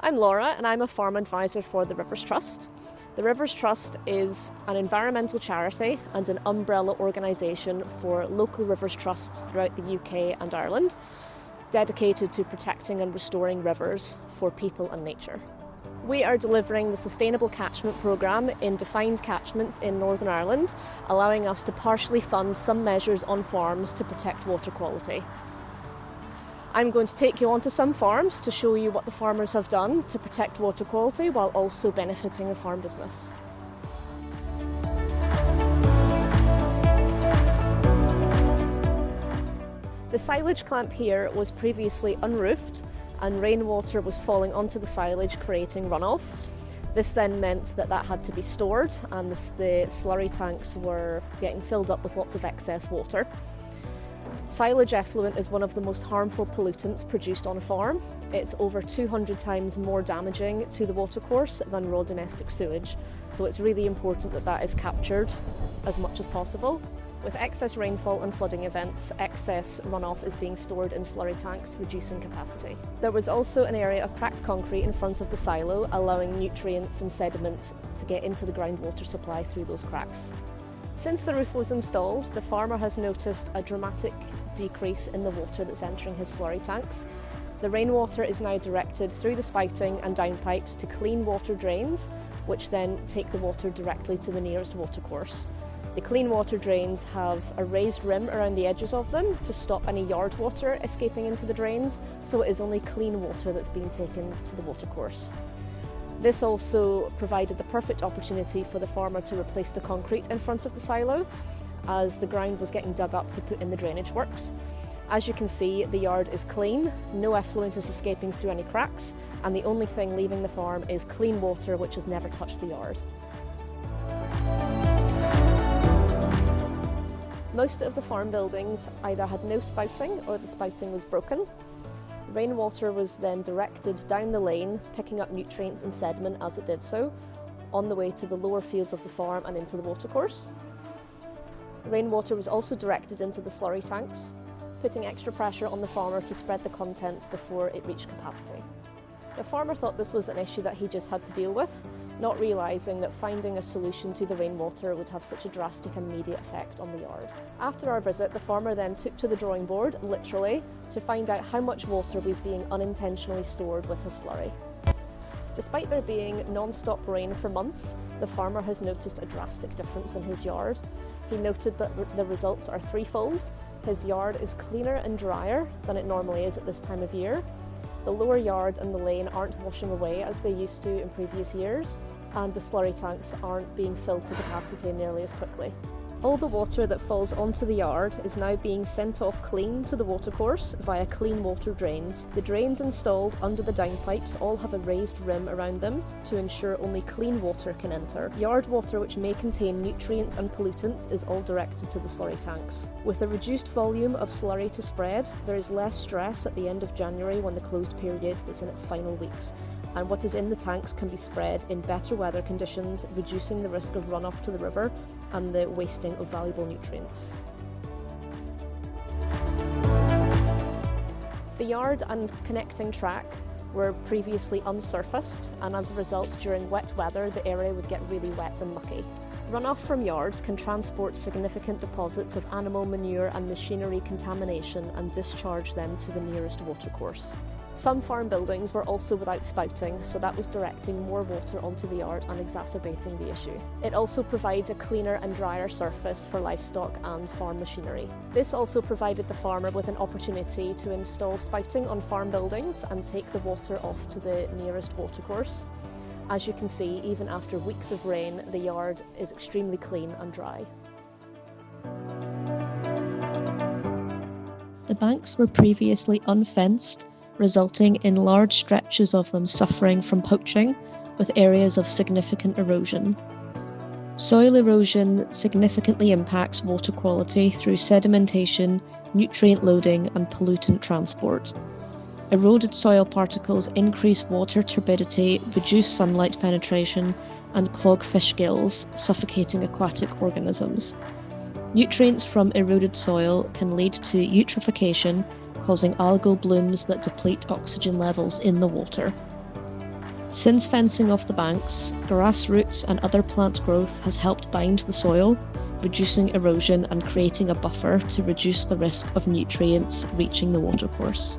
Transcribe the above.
I'm Laura and I'm a farm advisor for the Rivers Trust. The Rivers Trust is an environmental charity and an umbrella organisation for local rivers trusts throughout the UK and Ireland, dedicated to protecting and restoring rivers for people and nature. We are delivering the Sustainable Catchment Programme in defined catchments in Northern Ireland, allowing us to partially fund some measures on farms to protect water quality. I'm going to take you onto some farms to show you what the farmers have done to protect water quality while also benefiting the farm business. The silage clamp here was previously unroofed and rainwater was falling onto the silage, creating runoff. This then meant that had to be stored and the slurry tanks were getting filled up with lots of excess water. Silage effluent is one of the most harmful pollutants produced on a farm. It's over 200 times more damaging to the watercourse than raw domestic sewage, so it's really important that is captured as much as possible. With excess rainfall and flooding events, excess runoff is being stored in slurry tanks, reducing capacity. There was also an area of cracked concrete in front of the silo, allowing nutrients and sediment to get into the groundwater supply through those cracks. Since the roof was installed, the farmer has noticed a dramatic decrease in the water that's entering his slurry tanks. The rainwater is now directed through the spouting and downpipes to clean water drains, which then take the water directly to the nearest watercourse. The clean water drains have a raised rim around the edges of them to stop any yard water escaping into the drains, so it is only clean water that's being taken to the watercourse. This also provided the perfect opportunity for the farmer to replace the concrete in front of the silo, as the ground was getting dug up to put in the drainage works. As you can see, the yard is clean, no effluent is escaping through any cracks, and the only thing leaving the farm is clean water which has never touched the yard. Most of the farm buildings either had no spouting or the spouting was broken. Rainwater was then directed down the lane, picking up nutrients and sediment as it did so, on the way to the lower fields of the farm and into the watercourse. Rainwater was also directed into the slurry tanks, putting extra pressure on the farmer to spread the contents before it reached capacity. The farmer thought this was an issue that he just had to deal with, not realising that finding a solution to the rainwater would have such a drastic and immediate effect on the yard. After our visit, the farmer then took to the drawing board, literally, to find out how much water was being unintentionally stored with his slurry. Despite there being non-stop rain for months, the farmer has noticed a drastic difference in his yard. He noted that the results are threefold. His yard is cleaner and drier than it normally is at this time of year. The lower yard and the lane aren't washing away as they used to in previous years, and the slurry tanks aren't being filled to capacity nearly as quickly. All the water that falls onto the yard is now being sent off clean to the watercourse via clean water drains. The drains installed under the downpipes all have a raised rim around them to ensure only clean water can enter. Yard water which may contain nutrients and pollutants is all directed to the slurry tanks. With a reduced volume of slurry to spread, there is less stress at the end of January when the closed period is in its final weeks, and what is in the tanks can be spread in better weather conditions, reducing the risk of runoff to the river and the wasting of valuable nutrients. The yard and connecting track were previously unsurfaced, and as a result, during wet weather, the area would get really wet and mucky. Runoff from yards can transport significant deposits of animal manure and machinery contamination and discharge them to the nearest watercourse. Some farm buildings were also without spouting, so that was directing more water onto the yard and exacerbating the issue. It also provides a cleaner and drier surface for livestock and farm machinery. This also provided the farmer with an opportunity to install spouting on farm buildings and take the water off to the nearest watercourse. As you can see, even after weeks of rain, the yard is extremely clean and dry. The banks were previously unfenced, resulting in large stretches of them suffering from poaching, with areas of significant erosion. Soil erosion significantly impacts water quality through sedimentation, nutrient loading, and pollutant transport. Eroded soil particles increase water turbidity, reduce sunlight penetration, and clog fish gills, suffocating aquatic organisms. Nutrients from eroded soil can lead to eutrophication, causing algal blooms that deplete oxygen levels in the water. Since fencing off the banks, grass roots and other plant growth has helped bind the soil, reducing erosion and creating a buffer to reduce the risk of nutrients reaching the watercourse.